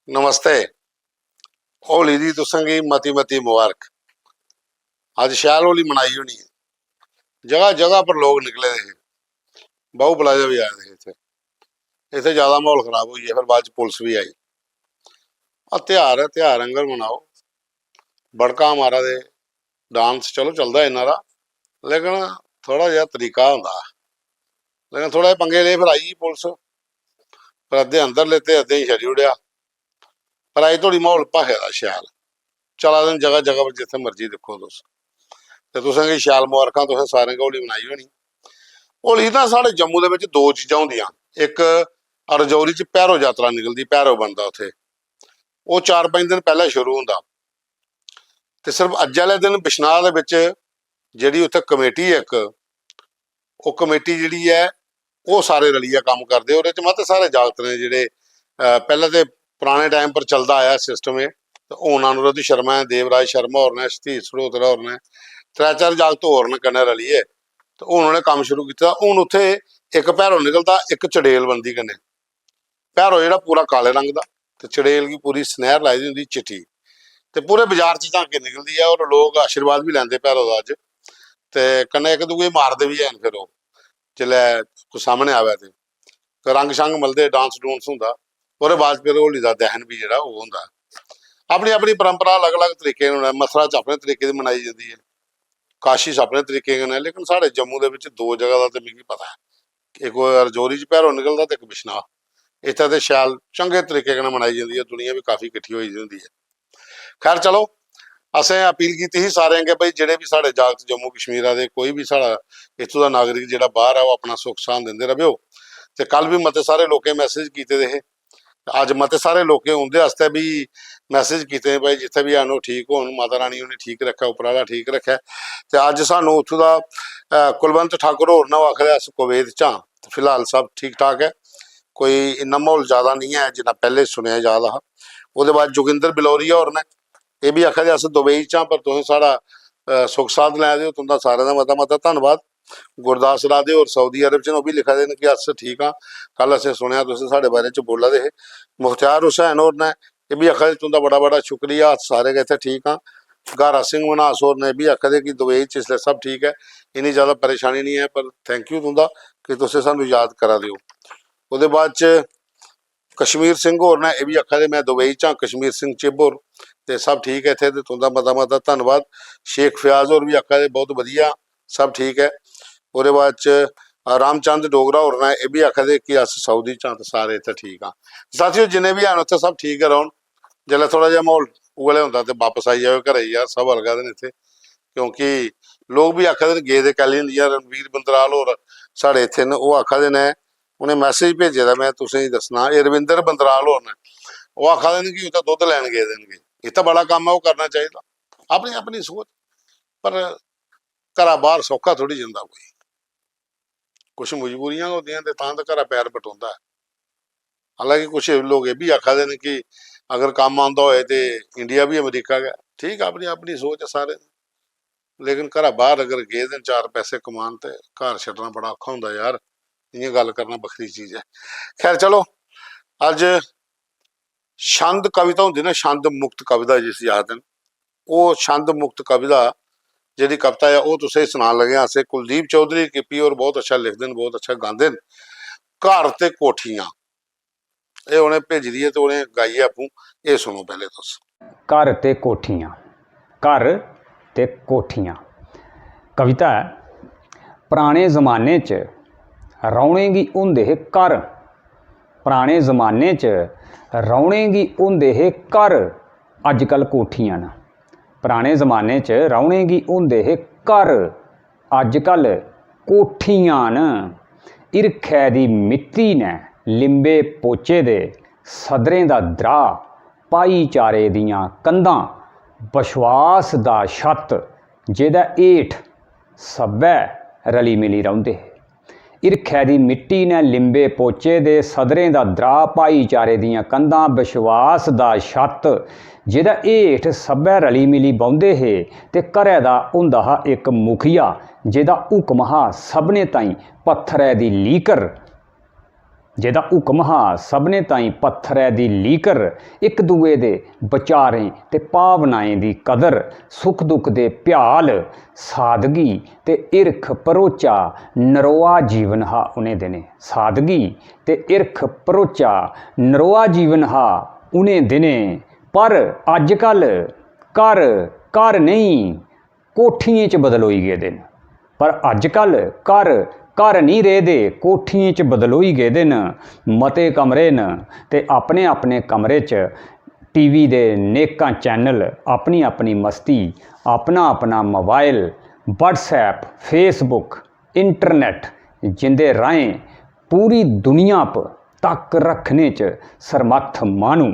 नमस्ते। होली दी तुसें गी मती मती मुबारक। अज शैल होली मनाई होनी है। जगह जगह पर लोग निकले दे हे। बहु प्लाजा भी आए थे इत्थे। इत्थे ज्यादा माहौल खराब होई गया, फिर बाद च पुलिस भी आई। त्योहार है, त्योहार अंगर मनाओ। बड़का मारा दे डांस चलो चलदा इन्ना दा, लेकिन थोड़ा जिहा तरीका होंदा। लेकिन थोड़ा पंगे ले, फिर आई पुलिस, फिर अद्धे अंदर लेते, अद्धे ही छड़ी उड़िया। पर अज थोड़ी माहौल भखे दा शैल चला दे जगह जगह पर, जिथे मर्जी दिक्खो तुस। ते तुसें गी शैल मुबारकां, तुसें सारें गी होली मनाई होनी। होली ना साढ़े जम्मू दे विच दो चीज़ां होंदियां। एक रजौरी च भैरो यात्रा निकलदी, भैरो बनदा उत्थे, वो 4-5 दिन पहले शुरू होंदा। ते सिर्फ अज्ज आह्ले दिन बिश्नाह दे विच जिहड़ी उत्थे कमेटी है इक, वो कमेटी जिहड़ी है वो सारे रलियै कम्म करदे। ओहदे च मते सारे जागत ने जिहड़े पहले ते पुराने टाइम पर चलदा आया सिस्टम। है ते हुण अनुरुद्ध शर्मा है, देवराज शर्मा होर ने, शतीश सड़ोत्रा होर ने, 3-4 जागत होर ने कन्नै रलियै, ते हुण उ'नें कम्म शुरू कीता। हुण उत्थे एक भैरो निकलदा, एक चड़ेल बनदी कन्नै। भैरो जेहड़ा पूरा काले रंग दा, ते चड़ेल गी पूरी सनैर लाई दी होंदी चिट्टी। ते पूरे बाजार च झांकी निकलदी है, और लोग आशीर्वाद भी लैंदे भैरो दा अज्ज। ते कन्नै इक दूए मारदे भी हैन। फिर ओह् जिसलै कोई सामने आवे ते रंग शंग मलदे, डांस डूंस होंदा। ओहदे बाद फिर होली दा दहन भी जेहड़ा ओह् होंदा। अपनी अपनी परंपरा अलग अलग तरीके कन्नै, मथुरा च अपने तरीके दी मनाई जंदी है, काशी च अपने तरीके कन्नै। लेकिन साढ़े जम्मू दे विच दो जगह दा ते मिगी पता है, एक रजौरी च भैरो निकलदा ते इक बिश्नाह। इत्थे ते शैल चंगे तरीके कन्नै मनाई जंदी है, दुनिया भी काफ़ी किट्ठी होई दी होंदी है। खैर चलो, असें अपील की ही सारें अग्गे, भाई जेह्ड़े भी साढ़े जागत जम्मू कश्मीर दे, कोई भी साढ़ा इत्थूं दा नागरिक जेह्ड़ा बाहर है, वो अपना सुख शान दिंदे रवेओ। ते कल भी मते सारे लोकें मैसेज कीते दे हे, अज मते सारे लोकें उंदे आस्ते भी मैसेज किए, भाई जिथे भी हैन ठीक होन, माता रानी उन्हें ठीक रखे, उप्पर आह्ला ठीक रखे। ते अज सानूं उत्थूं दा कुलवंत ठाकुर होर ने आखदे अस कुवैत च हां, फिलहाल सब ठीक ठाक है, कोई इन्ना माहौल ज़्यादा नहीं है जिन्ना पहले सुनया जा रहा। उसदे बाद जोगिंदर बिलोरिया होर ने यह भी आखा दे अस दुबई च हां, पर तुसें साढ़ा सुख साध लै दे हो, तुंदा सारें दा मता मता धन्नवाद। गुरदास राधे होर सऊदी अरब च, ओह् भी लिखा दे न कि अस ठीक हाँ, कल असें सुनया तुसें साढ़े बारे च बोला दे हे। मुख्तार हुसैन होर ने यह भी आखा दे तुंदा बड़ा बड़ा शुक्रिया, अस सारे गै इत्थे ठीक हाँ। गारा सिंह मनास होर ने भी आखा दे कि दुबई च इसलै सब ठीक है, इन्नी ज़्यादा परेशानी नहीं है, पर थैंक यू तुंदा कि तुसें सानूं याद करा दे हो। उसदे बाद च कश्मीर सिंह होर ने यह भी आखा दे मैं दुबई च हां, कश्मीर सिंह चिब होर, ते सब ठीक है इत्थे, ते तुंदा मता मता धन्नवाद। शेख फयाज होर भी आखा दे बहुत वधिया, सब ठीक है। उसदे बाद च रामचंद डोगरा होर ने यह भी आखा दे कि अस सऊदी च हां, ते सारे इत्थे ठीक हाँ। साथियों जिन्ने भी हैन उत्थे सब ठीक गै रौह्न। जिसलै थोड़ा जिहा माहौल उ'ऐ होंदा ते वापस आई जाओ घरै यार, सब अलगा दे न इत्थे। क्योंकि लोग भी आखा दे न गेदे कैली न, जि'यां रणवीर बंदराल होर साढ़े इत्थे न, ओह् आखा दे न, उ'नें मैसेज भेजे दा मैं तुसेंगी दस्सना। एह् रविंदर बंदराल होर न, ओह् आखा दे न कि उत्थे दुद्ध लैन गेदे न। इत्थे बड़ा कम्म है, ओह् करना चाहिदा, अपनी अपनी सोच। पर घरा बाहर सौखा थोड़ी जंदा कोई, कुछ मजबूरियां होंदियां ते तां घरा पैर पटोंदा है। हालांकि कुछ लोग ये भी आखा दे न कि अगर कम्म आंदा होए ते इंडिया भी अमरीका गै, ठीक है, अपनी अपनी सोच है सारे। लेकिन घरा बाहर अगर गेदे न 4 पैसे कमान, ते घर छड्डना बड़ा औखा होंदा यार, इ'यां गल्ल करना बक्खरी चीज़ है। खैर चलो, अज छंद कविता होंदी ना, छंद मुक्त कविता जिसी आखदे न, वो छंद मुक्त कविता जी कविता है, वो तुसें सुनान लगे असें। कुलदीप चौधरी किपी और बहुत अच्छा लिखते हैं, बहुत अच्छा गाते हैं। घर ते कोठियां, ये उन्हें भेजी दी है, तो उन्हें गाई है आपूं, ये सुनो पहले तुस। घर ते कोठियां, घर ते कोठियां कविता है। पुराने जमाने च रौह्ने गी होंदे हे घर, पुराने जमाने च रौह्ने गी होंदे हे घर, अजकल कोठियां न। पुराने जमाने च रौह्ने गी होंदे हे घर, अजकल कोठियां न। हिरखै दी मिट्टी ने लिंबे पोचे दे, सदरें दा द्राह्, भाईचारे दियां कंधां, विश्वास दा छत्त, जेह्दे हेठ सब्भै रली मिली रौंह्दे हे। हिरखै दी मिट्टी ने लिंबे पोचे दे, सदरें दा द्राह्, भाईचारे दियां कंधां, विश्वास दा छत्त, जेह्दे हेठ सब्भै रली मिली बौंह्दे हे। ते घरै दा होंदा हा इक मुखिया, जेह्दा हुक्म हा सभनें ताईं पत्थरै दी लीकर। ਜਿਹਦਾ ਹੁਕਮ ਹਾ ਸਭਨੇ ਤਾਈਂ ਪੱਥਰੈ ਦੀ ਲੀਕਰ, ਇੱਕ ਦੂਏ ਦੇ ਵਿਚਾਰੇ ਤੇ ਭਾਵਨਾਏ ਦੀ ਕਦਰ, ਸੁੱਖ ਦੁੱਖ ਦੇ ਭਿਆਲ, ਸਾਦਗੀ ਤੇ ਇਰਖ ਪਰੋਚਾ ਨਰੋਆ ਜੀਵਨ ਹਾ ਉਹਨੇ ਦਿਨੇ। ਸਾਦਗੀ ਤੇ ਇਰਖ ਪਰੋਚਾ ਨਰੋਆ ਜੀਵਨ ਹਾ ਉਹਨੇ ਦਿਨੇ। ਪਰ ਅੱਜ ਕੱਲ੍ਹ ਘਰ ਘਰ ਨਹੀਂ ਕੋਠੀਆਂ 'ਚ ਬਦਲੋਈ ਗਏ ਦਿਨ। ਪਰ ਅੱਜ ਕੱਲ੍ਹ ਘਰ ਘਰ ਨਹੀਂ ਰਹਦੇ, ਕੋਠੀਆਂ 'ਚ ਬਦਲੋਈ ਗਏ ਦਿਨ। ਮਤੇ ਕਮਰੇ ਨ ਤੇ ਆਪਣੇ ਆਪਣੇ ਕਮਰੇ 'ਚ ਟੀਵੀ ਦੇ ਨੇਕਾਂ ਚੈਨਲ, ਆਪਣੀ ਆਪਣੀ ਮਸਤੀ, ਆਪਣਾ ਆਪਣਾ ਮੋਬਾਈਲ, ਵਟਸਐਪ, ਫੇਸਬੁੱਕ, ਇੰਟਰਨੈਟ, ਜਿੰਦੇ ਰਾਹੀਂ ਪੂਰੀ ਦੁਨੀਆ ਤੱਕ ਰੱਖਣੇ 'ਚ ਸਰਮੱਥ ਮਾਣੂ।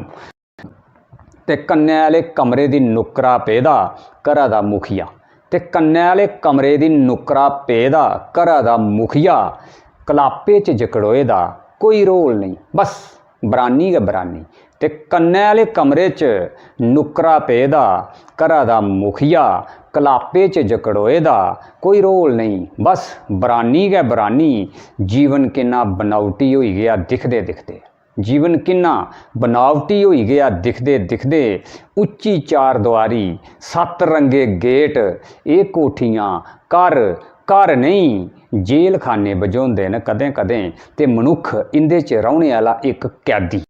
ਤੇ ਕੰਨਿਆਂ ਵਾਲੇ ਕਮਰੇ ਦੀ ਨੁਕਰਾ ਪੈਦਾ ਘਰਾਂ ਦਾ ਮੁਖੀਆ। ਤੇ ਕੰਨਿਆਂ ਵਾਲੇ ਕਮਰੇ ਦੀ ਨੁਕਰਾ ਪੈਦਾ ਘਰਾਂ ਦਾ ਮੁਖੀਆ, ਕਲਾਪੇ 'ਚ ਜਕੜੋਏ ਦਾ ਕੋਈ ਰੋਲ ਨਹੀਂ, ਬਸ ਬਰਾਨੀ ਗ ਬਰਾਨੀ। ਤੇ ਕੰਨਿਆਂ ਵਾਲੇ ਕਮਰੇ 'ਚ ਨੁਕਰਾ ਪੈਦਾ ਘਰਾਂ ਦਾ ਮੁਖੀਆ, ਕਲਾਪੇ 'ਚ ਜਕੜੋਏ ਦਾ ਕੋਈ ਰੋਲ ਨਹੀਂ, ਬਸ ਬਰਾਨੀ ਗ ਬਰਾਨੀ। ਜੀਵਨ ਕਿੰਨਾ ਬਨਾਵਟੀ ਹੋਈ ਗਿਆ ਦਿਖਦੇ ਦਿਖਦੇ। ਜੀਵਨ ਕਿੰਨਾ ਬਨਾਵਟੀ ਹੋਈ ਗਿਆ ਦਿਖਦੇ ਦਿਖਦੇ। ਉੱਚੀ ਚਾਰ ਦੁਆਰੀ, 7 ਰੰਗੇ ਗੇਟ, ਇਹ ਕੋਠੀਆਂ ਘਰ ਘਰ ਨਹੀਂ ਜੇਲ੍ਹ ਖਾਨੇ ਵਜਾਉਂਦੇ ਨੇ ਕਦੇ ਕਦੇ। ਤੇ ਮਨੁੱਖ ਇੰਦੇ 'ਚ ਰਹਿਣੇ ਵਾਲਾ ਇੱਕ ਕੈਦੀ।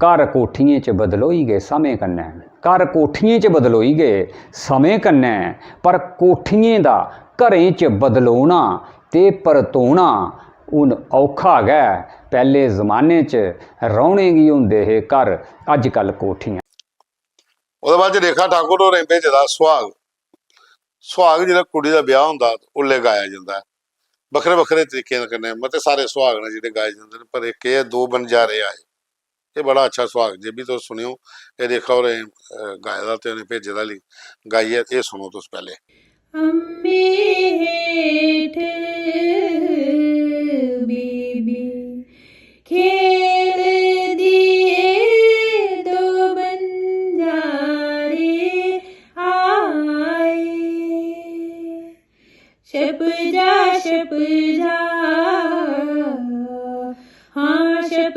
ਘਰ ਕੋਠੀਆਂ 'ਚ ਬਦਲੋਈ ਗਏ ਸਮੇਂ ਕन्नै, ਘਰ ਕੋਠੀਆਂ 'ਚ ਬਦਲੋਈ ਗਏ ਸਮੇਂ ਕन्नै। ਪਰ ਕੋਠੀਆਂ ਦਾ ਘਰੇ 'ਚ ਬਦਲਾਉਣਾ ਤੇ ਪਰਤੋਣਾ ਹੁਣ ਔਖਾ ਹੈਗਾ। ਪਹਿਲੇ ਜ਼ਮਾਨੇ 'ਚ ਰਹਿਣੇ ਕੀ ਹੁੰਦੇ ਹੈ ਘਰ, ਅੱਜ ਕੱਲ੍ਹ ਕੋਠੀਆਂ। ਉਹਦੇ ਬਾਅਦ 'ਚ ਰੇਖਾ ਠਾਕੁਰ ਹੋਰਾਂ ਭੇਜਦਾ ਸੁਹਾਗ। ਸੁਹਾਗ ਜਿਹੜਾ ਕੁੜੀ ਦਾ ਵਿਆਹ ਹੁੰਦਾ ਉੱਲੇ ਗਾਇਆ ਜਾਂਦਾ, ਵੱਖਰੇ ਵੱਖਰੇ ਤਰੀਕੇ ਨਾਲ ਕਰਨੇ। ਮਤੇ ਸਾਰੇ ਸੁਹਾਗ ਨੇ ਜਿਹੜੇ ਗਾਏ ਜਾਂਦੇ ਨੇ, ਪਰ ਇੱਕ ਇਹ 2 ਬੰਜਾਰੇ ਆਏ, ਇਹ ਬੜਾ ਅੱਛਾ ਸੁਹਾਗ ਜੇ ਵੀ ਤੁਸੀਂ ਸੁਣਿਓ। ਇਹ ਰੇਖਾ ਹੋਰਾਂ ਗਾਇਆ ਦਾ ਤੇ ਉਹਨੇ ਭੇਜੇ ਦਾ ਲਈ ਗਾਈ ਹੈ, ਇਹ ਸੁਣੋ ਤੁਸੀਂ ਪਹਿਲੇ। ਅੰਬੇ ਹੇਠ ਬੀਬੀ ਖੇਲਦੀ ਏ, 2 ਬੰਜਾਰੇ ਆਏ। ਛਪ ਜਾ ਹਾਂ ਛਪ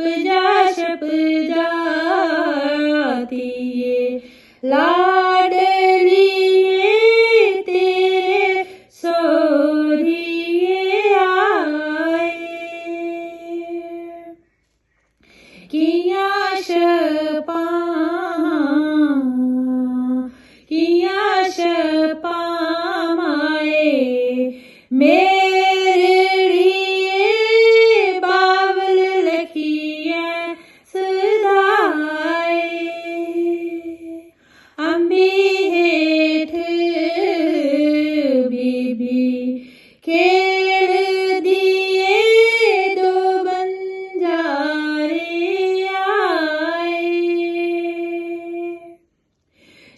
ਜਾ ਧੀਏ ਲਾਡਲੀਏ, ਤੇਰੇ ਸੋਹਰੀਏ ਆਏ। ਕੀਆਂ ਛਪਾਂ ਮਾਏ ਮੇਰੜੀਏ, ਬਾਵਲ ਲਖੀਐ ਸਦਾਏ। ਅੰਬੀ ਹੇਠ ਬੀਬੀ ਖੇਡਦੀ ਏ, 2 ਬੰਜਾਰੇ ਆਏ।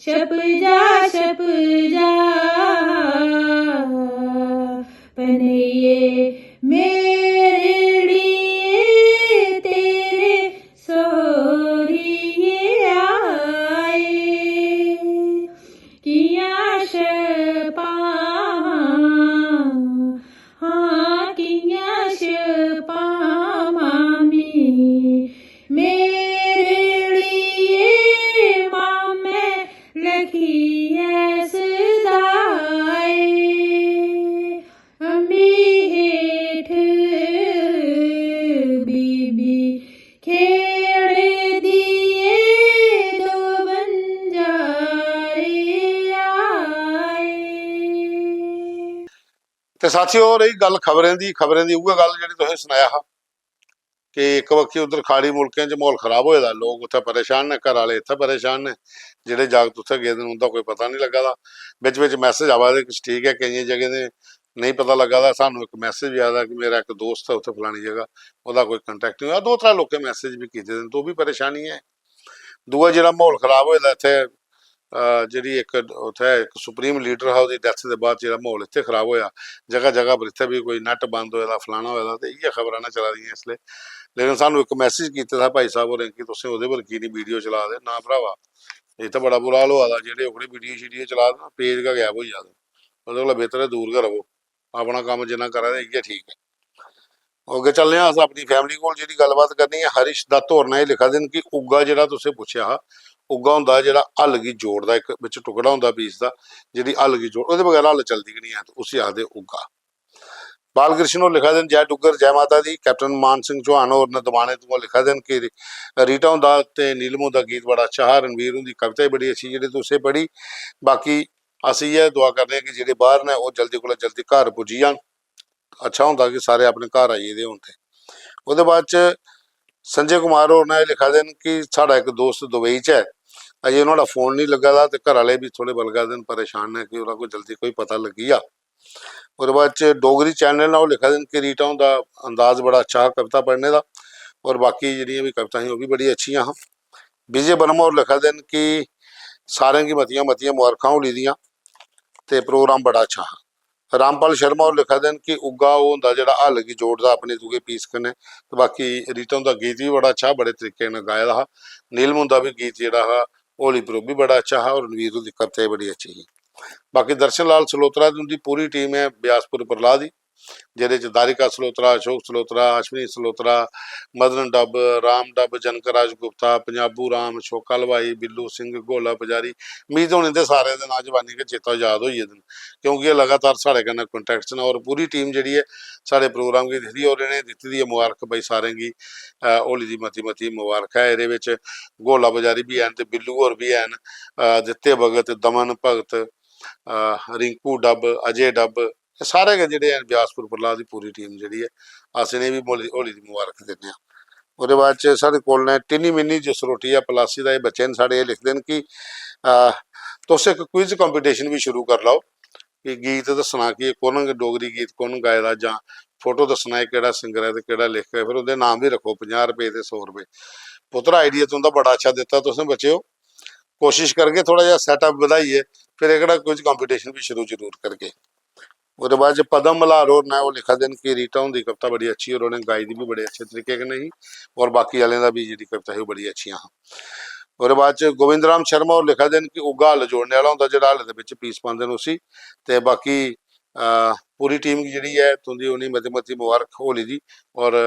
ਛਪ ਜਾ ਪਨਈਏ ਮੇਰੜੀਏ, ਤੇਰੇ ਸੋਹਰੀਏ ਆਏ। ਕੀਆਂ ਛਪਾਂ ਮਾਮੀ ਮੇਰੜੀਏ, ਮਾਮੇ ਲਖੀਐ ਸਦਾਏ। ਅੰਬੀ ਹੇਠ ਬੀਬੀ ਖੇਡਦੀ ਏ, 2 ਬੰਜਾਰੇ ਆਏ। ਤੇ ਸਾਥੀਓ, ਰਹੀ ਗੱਲ ਖਬਰਾਂ ਦੀ ਉਹ ਗੱਲ ਜਿਹੜੀ ਤੁਸੀਂ ਸੁਣਾਇਆ ਹਾ ਕਿ ਇੱਕ ਵਕਤੀ ਉਧਰ ਖਾੜੀ ਮੁਲਕਾਂ 'ਚ ਮਾਹੌਲ ਖਰਾਬ ਹੋਇਆ ਦਾ, ਲੋਕ ਉੱਥੇ ਪਰੇਸ਼ਾਨ ਨੇ, ਘਰ ਵਾਲੇ ਇੱਥੇ ਪਰੇਸ਼ਾਨ ਨੇ, ਜਿਹੜੇ ਜਾਗਤ ਉੱਥੇ ਗਏ ਨੇ ਉਹਦਾ ਕੋਈ ਪਤਾ ਨਹੀਂ ਲੱਗਾ ਦਾ। ਵਿੱਚ ਮੈਸੇਜ ਆਵਾ ਦੇ ਕੁਛ ਠੀਕ ਹੈ, ਕਈਆਂ ਜਗ੍ਹਾ ਦੇ ਨਹੀਂ ਪਤਾ ਲੱਗਾ ਦਾ। ਸਾਨੂੰ ਇੱਕ ਮੈਸੇਜ ਵੀ ਆਦਾ ਕਿ ਮੇਰਾ ਇੱਕ ਦੋਸਤ ਹੈ ਉੱਥੇ ਫਲਾਣੀ ਜਗ੍ਹਾ, ਉਹਦਾ ਕੋਈ ਕੰਟੈਕਟ ਨਹੀਂ ਹੋਇਆ। 2-3 ਲੋਕਾਂ ਮੈਸੇਜ ਵੀ ਕੀਤੇ ਨੇ, ਤਾਂ ਉਹ ਵੀ ਪਰੇਸ਼ਾਨੀ ਹੈ। ਦੂਆ ਜਿਹੜਾ ਮਾਹੌਲ ਖਰਾਬ ਹੋਇਆ ਇੱਥੇ, ਜਿਹੜੀ ਇੱਕ ਉੱਥੇ ਇੱਕ ਸੁਪਰੀਮ ਲੀਡਰ ਹੈ ਉਹਦੀ ਡੈਥ ਦੇ ਬਾਅਦ ਜਿਹੜਾ ਮਾਹੌਲ ਇੱਥੇ ਖਰਾਬ ਹੋਇਆ, ਜਗ੍ਹਾ ਜਗ੍ਹਾ ਪਰ ਇੱਥੇ ਵੀ ਕੋਈ ਨੈੱਟ ਬੰਦ ਹੋਇਆ ਦਾ, ਫਲਾਣਾ ਹੋਇਆ ਦਾ, ਤੇ ਇਹ ਖਬਰਾਂ ਨਾ ਚਲਾ ਰਹੀਆਂ ਇਸ ਲਈ। ਲੇਕਿਨ ਸਾਨੂੰ ਇੱਕ ਮੈਸੇਜ ਕੀਤਾ था भाई साहब होरें कि तुसें ओह्दे पर की नहीं वीडियो चला दे ना भरावा, ये तो बड़ा बुरा हाल होआ दा। जेह्ड़े ओकड़ी वीडियो शीडियो चला दे ना पेज गै गैब होई जादे, ओह्दे कोला बेहतर है दूर गै रवो, अपना कम्म जिन्ना करा दे इ'यै ठीक है। ਅੱਗੇ ਚੱਲਦੇ ਹਾਂ। ਅस ਆਪਣੀ ਫੈਮਿਲੀ ਕੋਲ ਜਿਹੜੀ ਗੱਲਬਾਤ ਕਰਨੀ ਹੈ, ਹਰੀਸ਼ ਦੱਤ ਹੋਰ ਨੇ ਇਹ ਲਿਖਾ ਦੇਣ ਕਿ ਉੱਗਾ ਜਿਹੜਾ ਤੁਸੀਂ ਪੁੱਛਿਆ ਹਾ, ਉੱਗਾ ਹੁੰਦਾ ਜਿਹੜਾ ਹਲਗੀ ਜੋੜ ਦਾ ਇੱਕ ਵਿੱਚ ਟੁਕੜਾ ਹੁੰਦਾ ਪੀਸ ਦਾ, ਜਿਹੜੀ ਹਲਗੀ ਜੋੜ ਉਹਦੇ ਬਗੈਰ ਹਲ ਚਲਦੀ ਕਿ ਨਹੀਂ ਹੈ, ਉਸੇ ਆਖਦੇ ਉੱਗਾ। बाल कृष्ण और लिखा देन जय डुगर जय माता दी। कैप्टन मान सिंह चौहान और ने दबाने तो लिखा देन कि रीटा हुंदा ते नीलम हुंदा गीत बड़ा अच्छा हा, रणवीर हुंदी कविता बड़ी अच्छी जी तुसें पढ़ी। बाकी असीं ये दुआ करने कि जेह्ड़े बाहर ने वो जल्दी कोला जल्दी घर पुज्जी जान, अच्छा हुंदा कि सारे अपने घर आई गेदे होन ते। ओह्दे बाद च संजय कुमार होर ने लिखा देन कि साढ़ा एक दोस्त दुबई च है, अजे नुहाड़ा फोन नहीं लग्गा दा ते घर आह्ले भी थोड़े बलगा दे परेशान ने कि ओह्दा कोई जल्दी कोई पता लग्गी जा। और बाद च डोगरी चैनल ने लिखा देन कि रीटा हुंदा अंदाज बड़ा अच्छा हा कविता पढ़ने का, और बाकी जेह्ड़ियां भी कविता ही वो भी बड़ी अच्छियां हां। विजय वर्मा होर लिखा देन कि सारें गी मतियां मतियां मुबारखां होली दियां ते प्रोग्राम बड़ा अच्छा हा। रामपाल शर्मा होर लिखा देन कि उग्गा ओह् हुंदा जेह्ड़ा हल गी जोड़दा अपने दूए पीस कन्नै, ते बाकी रीटा हुंदा गीत भी बड़ा अच्छा बड़े तरीके कन्नै गाए दा हा। नीलम हुंदा भी गीत जेह्ड़ा हा होली पर भी बड़ा अच्छा हा, और रणवीर हुंदी कविता बड़ी अच्छी ही। बाकी दर्शन लाल सलोत्रा दी उंदी पूरी टीम है ब्यासपुर परला दी, जेह्दे च दारिका सलोत्रा, अशोक सलोत्रा, अश्विनी सलोत्रा, मदन डब, राम डब, जनकराज गुप्ता, पंजाबू राम, शोका हलवाई, बिल्लू सिंह, गोला पुजारी। उम्मीद होनी ते सारे दे नां जवानी के चेता याद होई गेदे न, क्योंकि एह् लगातार साढ़े कन्नै कंटैक्ट च न, और पूरी टीम जेह्ड़ी है साढ़े प्रोग्राम गी दिखदी, और इ'नें दित्ती दी है मुबारक भाई सारें गी होली दी मती मती मुबारक है। एह्दे बिच गोला पुजारी भी हैन ते बिल्लू होर भी हैन, दित्ते भगत, दमन भगत, रिंकू डब, अजय डब, सारे गै जेह्ड़े हैन ब्यासपुर परला दी पूरी टीम जेह्ड़ी है, अस इ'नें बी होली दी मुबारक दिन्ने आं। ओह्दे बाद च साढ़े कोल ने टिनी मिनी जसरोटिया पलासी दा एह् बच्चे न साढ़े, एह् लिखदे न कि तुस इक क्विज कंपीटीशन भी शुरू करी लैओ कि गीत दस्सना कि कु'न डोगरी गीत कु'न गाए दा, जां फोटो दस्सना है केह्ड़ा सिंगर है ते केह्ड़ा लेखक है, फिर ओह्दे नाम भी रक्खो 50 रुपये ते 100 रुपये। पुत्तर आइडिया तुं'दा बड़ा अच्छा दित्ता तुसें बच्चेओ, कोशिश करगे थोड़ा जिहा सैटअप बधाइयै फिर एह्कड़ा क्विज कंपीटीशन भी शुरू जरूर करगे। ओह्दे बाद च पदम मल्हार होर ने ओह् लिखा दे न कि रीटा हुंदी कविता बड़ी अच्छी, और उ'नें गाई दी भी बड़े अच्छे तरीके कन्नै ही, और बाकी आह्लें दा भी जेह्ड़ी कविता ही ओह् बड़ी अच्छियां हां। ओह्दे बाद च गोविंद राम शर्मा होर लिखा दे न कि उग्गा हल जोड़ने आह्ला होंदा जेह्ड़ा हल दे बिच्च पीस पांदे न उसी, ते बाकी पूरी टीम गी जेह्ड़ी है तुं'दी उ'नें मती मती मुबारक होली दी, और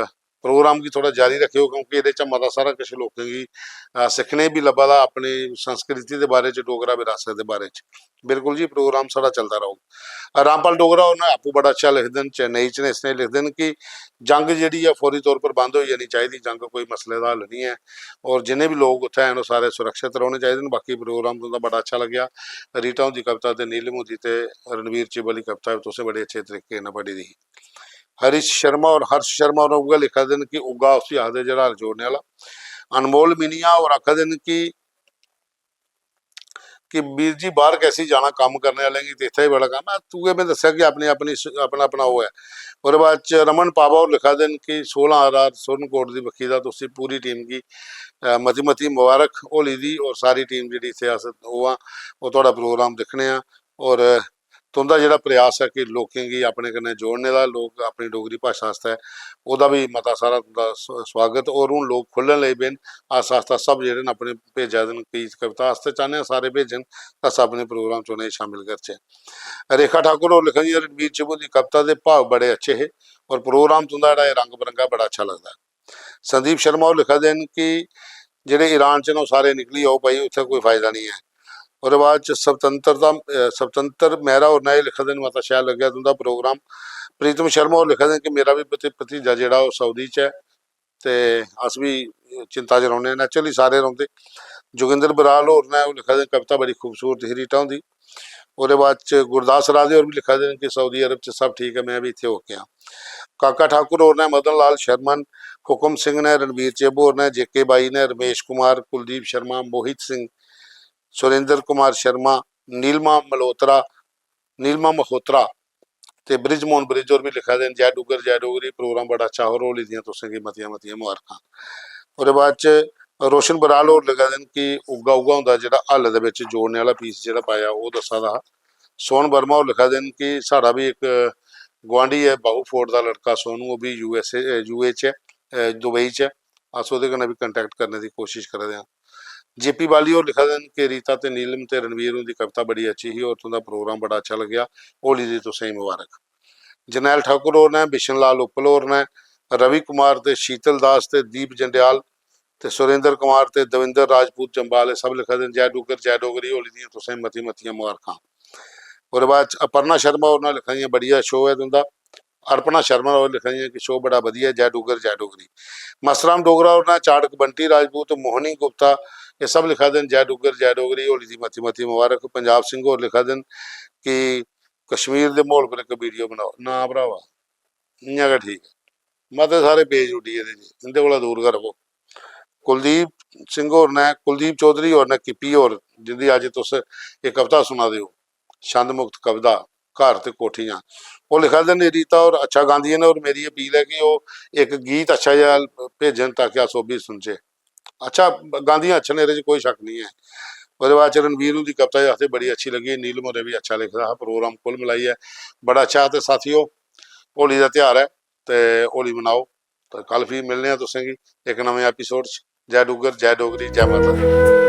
प्रोग्राम गी थोड़ा जारी रखेओ, क्योंकि एह्दे च मता सारा किश लोकें गी सिक्खने बी लब्भा दा अपनी संस्कृति दे बारे च, डोगरा विरासत दे बारे च। बिल्कुल जी, प्रोग्राम साढ़ा चलदा रौह्ग। रामपाल डोगरा होर ने आपूं बड़ा अच्छा लिखदे न, चेन्नई च ने, इसने लिखदे न कि जंग जेह्ड़ी ऐ फौरी तौर पर बंद होई जानी चाहिदी, जंग कोई मसले दा हल नहीं है, और जिन्ने भी लोग उत्थै हैन ओह् सारे सुरक्षित रौह्ने चाहिदे न। बाकी प्रोग्राम तुं'दा बड़ा अच्छा लग्गेआ। रीटा हुंदी कविता ते नीलम हुंदी ते रणवीर चिब्बल दी कविता तुसें बड़े अच्छे तरीके कन्नै पढ़ी दी ही। हरीश शर्मा और हर्ष शर्मा होर उ'ऐ लिखा दे न कि उग्गा उसी आखदे जेह्ड़ा हल जोड़ने आह्ला। अनमोल मिनिया होर आखा दे न कि वीर जी बाहर कैसी जाना कम्म करने वालें गी, ते इत्थै ही बड़ा कम्म है, तूं में दस्सेआ कि अपनी अपनी अपना अपना ओह् है। ओह्दे बाद च रमन पावा होर लिखा दे न कि 16 RR सुरनकोट दी बक्खी दा तुसी पूरी टीम गी मती मती मुबारक होली दी, और सारी टीम जेह्ड़ी इत्थै अस ओह् आं ओह् तुआढ़ा प्रोग्राम दिक्खने आं, और तुं'दा जेह्ड़ा प्रयास है कि लोकें गी अपने कन्नै जोड़ने दा, लोक अपनी डोगरी भाशा आस्तै, ओह्दा भी मता सारा तुं'दा स्वागत। और हून लोक खुल्लन लगी पे न, आस्ता आस्ता सब जेह्ड़े न अपने भेजा दे न, गीत कविता आस्ते चाह्न्ने आं सारे भेजन, अस अपने प्रोग्राम च उ'नेंगी शामिल करचै। रेखा ठाकुर होर लिखा जी रणवीर चिब्बू दी कविता दे भाव बड़े अच्छे हे, और प्रोग्राम तुं'दा जेह्ड़ा रंग बरंगा बड़ा अच्छा लगदा है। संदीप शर्मा होर लिखा दे न कि जेह्ड़े ईरान च न ओह् सारे निकली आओ भाई, उत्थै कोई फायदा नहीं है। ओह्दे बाद च स्वतंत्र मेहरा होर ने लिखा दे न मता शैल लग्गेआ तुं'दा प्रोग्राम। प्रीतम शर्मा होर लिखा दे न कि मेरा भी भतीजा जेह्ड़ा ओह् सऊदी च है, ते अस भी चिंता च रौह्ने, नैचुरली सारे रौंह्दे। जोगिंदर बराल होर ने ओह् लिखा दे कविता बड़ी खूबसूरत ही रीटा हुंदी। ओह्दे बाद च गुरदास राधे होर भी लिखा दे न कि सऊदी अरब च सब ठीक है, मैं भी इत्थे होके आं। काका ठाकुर होर ने, मदन लाल शर्मन, हुकम सिंह ने, रणवीर चिब्ब होर ने, जेके बाई ने, रमेश कुमार, कुलदीप शर्मा, मोहित सिंह, सुरेंद्र कुमार शर्मा, नीलमा मल्होत्रा ते ब्रिज मोहन ब्रिज होर भी लिखा दे न जय डुग्गर जय डोगरी, प्रोग्राम बड़ा अच्छा, होर होली दियां तुसें गी मतियां मतियां मुबारखां। ओह्दे बाद च रोशन बराल होर लिखा दे न कि उग्गा उग्गा होंदा जेह्ड़ा हल दे बिच्च जोड़ने आह्ला पीस जेह्ड़ा पाया ओह् दस्सा दा हा। सोहन वर्मा होर लिखा दे न कि साढ़ा भी इक गुआंढी है बाहू फोर्ट दा लड़का सोनू, ओह् भी यूए च है, दुबई च है, अस ओह्दे कन्नै भी कंटैक्ट करने दी कोशिश करा दे आं। जेपी बाली होर लिखा दे न कि रीता ते नीलम ते रणवीर हुंदी कविता बड़ी अच्छी ही, और तुं'दा प्रोग्राम बड़ा अच्छा लग्गेआ, होली दी तुसेंगी मुबारक। जरनैल ठाकुर होर ने, बिशन लाल उप्पल होर ने, रवि कुमार ते शीतल दास ते दीप जंडियाल ते सुरेंद्र कुमार ते दविंदर राजपूत चंबाल सब लिखा देन जय डुग्गर जय डोगरी होली दियां तुसें मती मतियां मुबारकां। ओह्दे बाद अपर्णा शर्मा होर ने लिखा दियां बढ़िया शो है तुंदा। अर्पणा शर्मा होर लिखा दियां कि शो बड़ा बढ़िया जय डुग्गर जय डोगरी। मसराम डोगरा होर ने चाड़क बंटी राजपूत मोहनी गुप्ता ये सब लिखा देन जय डुग्गर जय डोगरी होली दी मती मती मुबारक। पंजाब सिंह होर लिखा देन कि कश्मीर दे माहौल पर एक वीडियो बनाओ ना भरावा इ'यां गै ठीक है मते सारे पेज उड्डी गेदे जी इंदे कोला दूर गै रवो। कुलदीप सिंह होर ने कुलदीप चौधरी होर ने किपी होर जिंदी अज तुस एक कविता सुना दे हो छंद मुक्त कविता घर ते कोठियां वो लिखा दे ने रीता और अच्छा गांदियां ने और मेरी अपील है कि वो एक गीत अच्छा जहा भेजन ताकि अस ओह् बी सुनचे। अच्छा गांदियां अच्छे ने एह्दे च कोई शक नहीं है। ओह्दे बाद च रणवीर हुंदी कविता आखदे बड़ी अच्छी लगी। नीलम होरें भी अच्छा लिखदा हा प्रोग्राम कुल मिलाइयै बड़ा अच्छा। ते साथियों होली दा त्यौहार है ते होली मनाओ ते कल फ्ही मिलने आं तुसें गी एक नमें एपीसोड च। जय डुग्गर जय डोगरी जय माता दी।